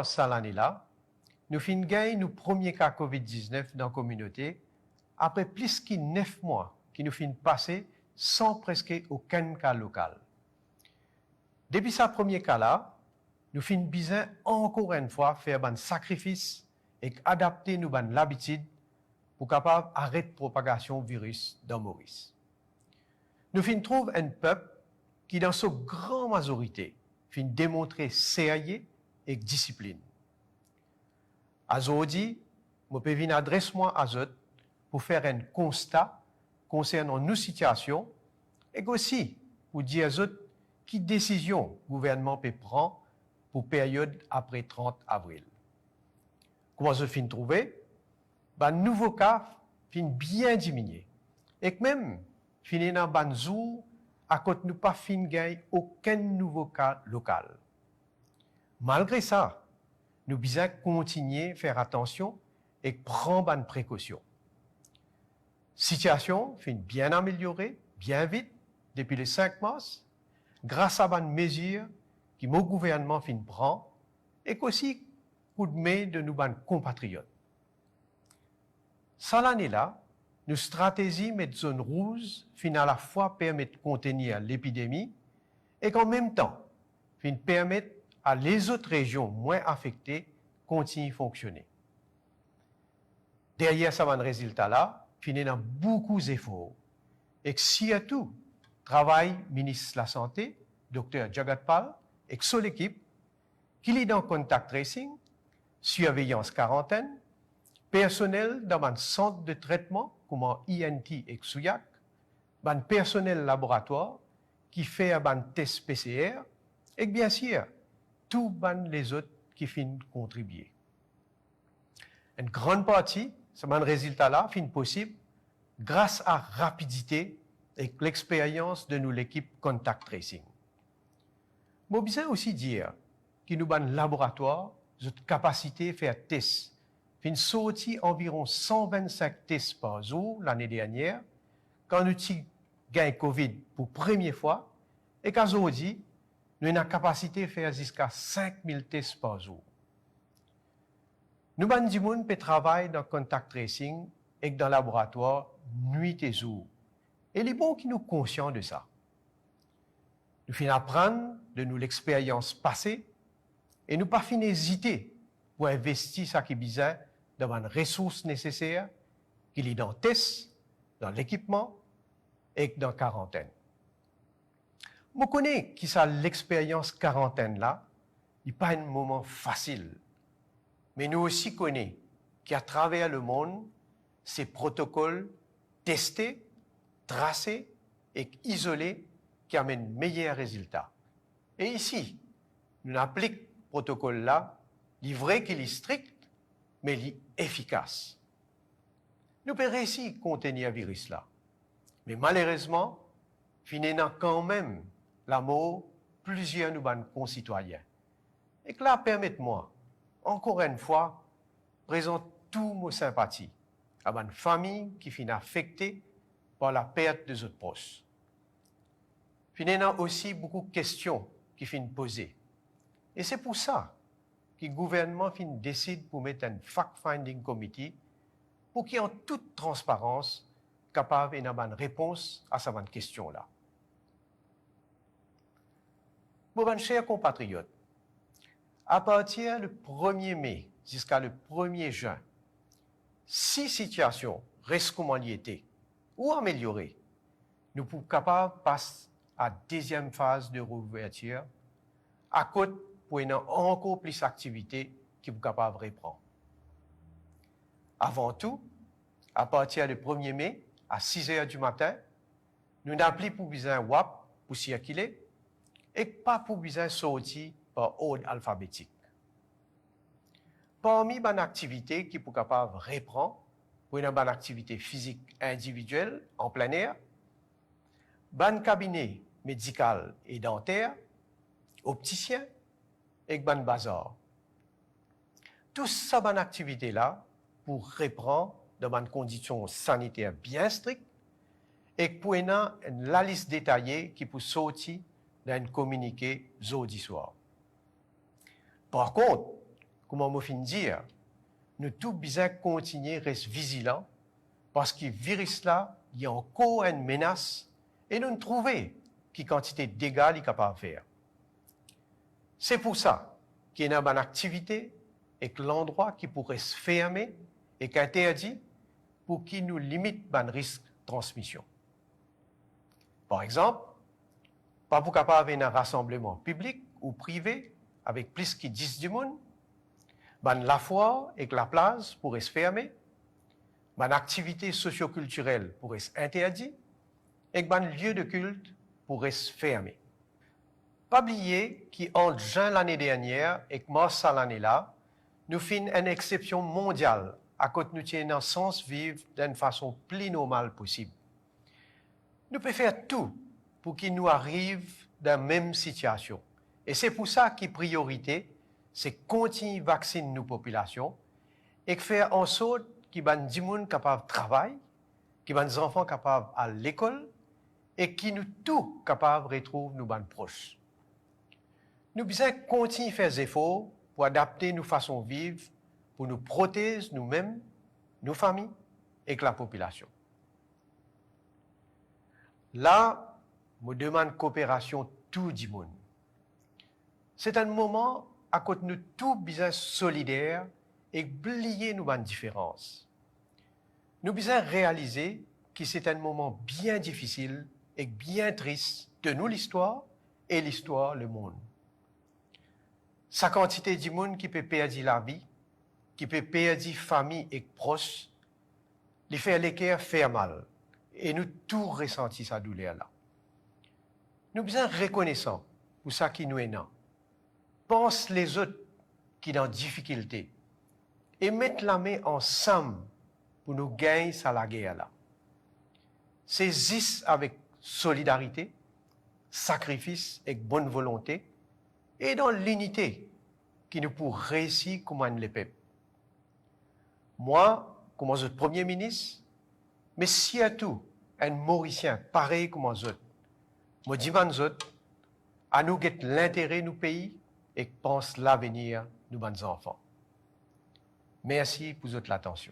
Ça l'année là, nous fin gagné nos premiers cas COVID-19 dans la communauté après plus que 9 mois qui nous fin passer sans presque aucun cas local. Depuis ce premier cas là, nous fin besoin encore une fois faire un sacrifice et adapter nos l'habitude pour capable arrêter la propagation du virus dans Maurice. Nous fin trouve un peuple qui dans sa grande majorité fin démontrer sérieux et discipline. Aujourd'hui, je peux venir adresser-moi à eux pour faire un constat concernant nos situations et aussi pour dire à eux quelle décision le gouvernement peut prendre pour la période après 30 avril. Comment je fin trouver? Ben, nouveau cas fin bien diminué. Et que même, fin dans ban jour, à côté nous pas fin gagner aucun nouveau cas local. Malgré ça, nous devons continuer à faire attention et prendre bonnes précautions. La situation fait bien améliorée, bien vite, depuis le 5 mars, grâce à bonnes mesures que mon gouvernement prend et aussi coup de main de nos compatriotes. Cette année-là, nos stratégies mettent zone rouge à la fois permettre de contenir l'épidémie et qu'en même temps, permettre à les autres régions moins affectées continuent à fonctionner. Derrière ce résultat-là, il y a beaucoup d'efforts. Et que s'il y a tout, travail ministre de la Santé, Dr Jagatpal, et son équipe, qui est dans contact tracing, surveillance quarantaine, personnel dans un centre de traitement, comme en INT et XUYAC, un personnel laboratoire qui fait un test PCR, et bien sûr, tous les autres qui finissent contribuer. Une grande partie, ce résultat-là, finit possible grâce à la rapidité et l'expérience de l'équipe Contact Tracing. Je besoin aussi dire que nous avons un laboratoire, notre capacité à faire tests, fin sorti environ 125 tests par jour l'année dernière, quand nous avons gagné Covid pour la première fois, et qu'aujourd'hui, nous avons la capacité de faire jusqu'à 5000 tests par jour. Nous avons du monde qui travaille dans le contact tracing et dans le laboratoire nuit et jour. Et il est bon qu'ils nous soient conscients de ça. Nous finissons apprendre de nous l'expérience passée et nous pas finissons hésiter pour investir ce qui est besoin dans les ressources nécessaires, qu'il est dans le test, dans l'équipement et dans la quarantaine. Je connais qui ça l'expérience quarantaine là, il n'est pas un moment facile. Mais nous aussi connaissons qu'à travers le monde, ces protocoles testés, tracés et isolés qui amènent meilleurs résultats. Et ici, nous appliquons ce protocole-là, il est vrai qu'il est strict, mais il est efficace. Nous pouvons réussir à contenir le virus-là. Mais malheureusement, finissons quand même la mort plusieurs de nos concitoyens. Et que là, permettez-moi, encore une fois, présente toutes mes sympathies à une famille qui finit affectée par la perte de ses proches. Il y a aussi beaucoup de questions qui finissent posées. Et c'est pour ça que le gouvernement décide pour mettre un fact-finding committee pour qu'il y ait en toute transparence capable d'avoir une réponse à cette question-là. Mes chers compatriotes, à partir du 1er mai jusqu'à le 1er juin, si la situation reste comme elle était ou améliorée, nous pouvons capables de passer à la deuxième phase de réouverture à côté pour une encore plus d'activités qui sont capables de reprendre. Avant tout, à partir du 1er mai à 6 h du matin, nous n'avons plus pour besoin de WAP pour circuler et pas pour besoin de sortir par ordre alphabétique. Parmi les activités qui sont capables de reprendre, pour une bonne activité physique individuelle en plein air, ban cabinet médical et dentaire, opticien et ban bazar. Toutes ces bonnes activités-là pour reprendre dans des conditions sanitaires bien strictes et pour la liste détaillée qui peut sortir d'un communiqué jeudi soir. Par contre, comment me fin dire, nous tous besoin continuer rester vigilants parce que le virus là, il y a encore une menace et nous trouver quelle quantité de dégâts il est capable de faire. C'est pour ça qu'il y a une activité et que l'endroit qui pourrait se fermer et qu'interdit pour qu'il nous limite le risque de transmission. Par exemple, pas pour capable avoir un rassemblement public ou privé avec plus que 10 du monde, la foire et la place pourraient se fermer, activité socio-culturelle pourrait se interdire et le lieu de culte pourrait se fermer. Pas oublier qu'entre juin l'année dernière et mars l'année-là, nous faisons une exception mondiale à cause nous tenons un sens vivre d'une façon plus normale possible. Nous pouvons faire tout pour qu'il nous arrive dans la même situation. Et c'est pour ça que la priorité, c'est continuer à vacciner nos populations et faire en sorte qu'il y ait des gens capables de travailler, qu'il y ait des enfants capables à l'école et qui nous tous capables de retrouver nos proches. Nous devons continuer à faire des efforts pour adapter nos façons de vivre, pour nous protéger nous-mêmes, nos familles et la population. Là, je demande coopération tout le monde. C'est un moment à côté nous tous besoin solidaires et oublier nos différences. Nous devons réaliser que c'est un moment bien difficile et bien triste de nous l'histoire et l'histoire le monde. Sa quantité de monde qui peut perdre la vie, qui peut perdre famille et proches, les faire l'équerre faire mal. Et nous tous ressenti sa douleur-là. Nous sommes reconnaissants pour ça qui nous est non. Pense les autres qui sont en difficulté et mettre la main ensemble pour nous gagner à la guerre-là. Saisissent avec solidarité, sacrifice et bonne volonté et dans l'unité qui nous pour réussir comme les peuples. Moi, comme un Premier ministre, mais surtout un Mauricien pareil comme un autres, je dis aux autres, à nous get l'intérêt de nos pays et pense l'avenir de nos enfants. Merci pour votre attention.